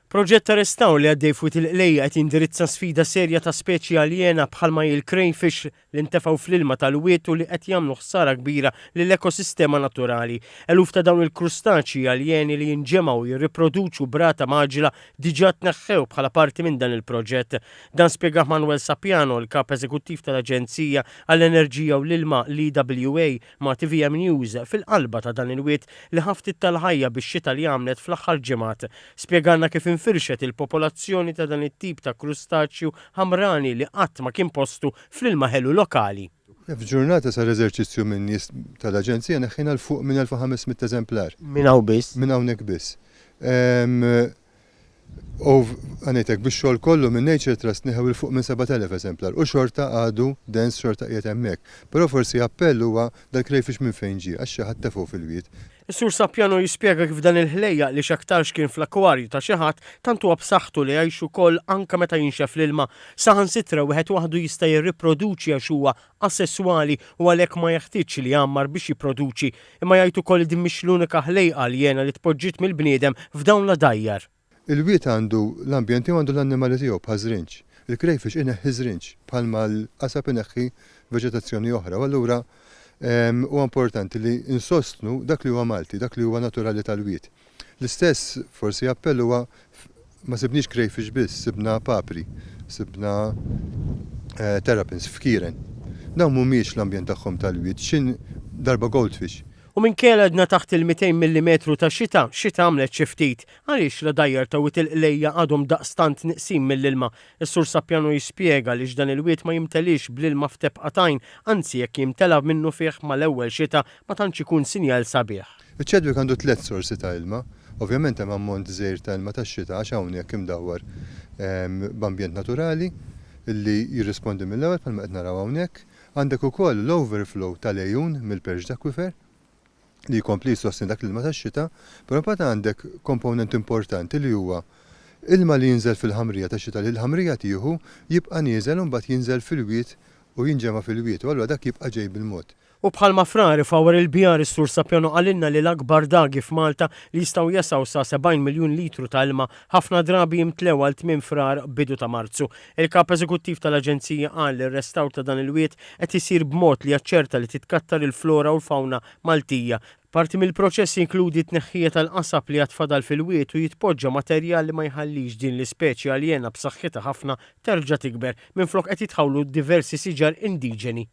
Proġett ta' restawr li għaddej fuq il-qlejja qed jindirizza sfida serja ta' speċi aljena bħalma il-crayfish li ntefgħu fl-ilma tal-wiet u li qed jagħmlu ħsara kbira lill-ekosistema naturali. Eluf ta' dawn il-krustaċi aljeni li jinġemgħu jirriproduċu brata maġla diġà tneħħew bħala parti minn dan il-proġett. Dan spjegah Manuel Sapiano, l-kap eżekuttiv tal-Aġenzija għall-Enerġija u l-Ilma l-EWA ma' TVM News fil-qalba ta' dan il-wiet li ħaftit tal-ħajja bix-xita li għamlet fl-aħħar ġimgħat. Spjegalna kif infirxet il-popolazzjoni ta' dan it-tip ta' krustaċju ħamrani li qatt ma kien postu fl-ilma ħelu lokali. F'ġurnata sar eżerċizzju minn nies tal-Aġenzija neħħina l-fuq minn 1500 eżemplar. Minn hawn biss? Minn hawnhekk biss. U għanetek biex xogħol kollu minn Nature Trust nieħu il-fuq minn 7000 eżemplar u xorta għadu dens xorta qiegħed hemmhekk. Però forsi appell huwa dal-crayfish minn fejn ġie għax xi ħadd tefgħu fil-wied. Is-Sur Sapiano jispjega kif dan il-ħlejja li x'aktarx kien fl-akwarju ta' xi ħadd tant huwa b'saħħtu li jgħixu wkoll anke meta jinxef l-ilma saħansitra wieħed waħdu jista' jirriproduċi għax huwa asessuali u għalhekk ma jeħtieġx li jgħammar biex jipproduċi, imma jgħidu wkoll din mhix l-unika ħlejqa aljena li tpoġġiet mill-bniedem f'dawn l-dajjar. Il-wiet għandu l-ambjent għandu l-annimali tiegħu bħal żrinġ. Il-crayfish ineħħi żrinġ bħalma l-qasab ineħħi veġetazzjoni oħra. Allura huwa importanti li insostnu dak li huwa Malti, dak li huwa naturali tal-wiet. L-istess forsi appell huwa ma sibniex crayfish biss, sibna papri, sibna terrapins f'kieren. Dawn mhumiex l-ambjent tagħhom tal-wiet, x'in darba goldfish. U minn kelledna taħt il-200 mm ta' xita għamlet xi ftit. Għaliex la dajjar ta' wiet il-qlejja għadhom daqstant niqsin mill-ilma. Is-Sur Sapiano jispjega li dan il-wiet ma jimtelix bl-ilma f'tebqatajn, anzi jekk jimtela minnu fih mal-ewwel xita ma tantx ikun sinjal sabiħ. Iċ-Chadwick għandu 3 sorsi ta' ilma. Ovvjament hemm ammont żgħir ta' ilma tax-xita għax hawnhekk imdawwar b'ambjent naturali illi jirrispondi mill-ewwel bħalma qed naraw hawnhekk. Għandek ukoll l-overflow tal-ejjun mill-Perch Aquifer li jkompli jsostni dak l-ilma tax-xita, però mbagħad għandek komponent importanti li huwa ilma li jinżel fil-ħamrija tax-xita li l-ħamrija tieħu jibqa' nieżel u mbagħad jinżel fil-wiet u jinġema fil-wiet u allura dak jibqa' ġej bil-mod. U bħalma frari fawar il-bjar is-Sur Sapiano għalinna li l-akbar daghi f'Malta li jistgħu jasaw sa 70 miljun litru ta' ilma ħafna drabi jimtlew għal 8 frar bidu ta' Marzu. Il-kap eżekuttiv tal-Aġenzija qal li r-restawr ta' dan il-wiet qed isir b'mod li jaċċerta li titkattar il-flora u l-fawna Maltija. Parti mill-proċess jinkludi t-tneħħija tal-qasab li għatfadal fil-wiet u jitpoġġa materjal li ma jħallix din l-ispeċi aljena b'saħħitha ħafna terġa' tikber minflok qed jitħawlu diversi siġar indiġeni.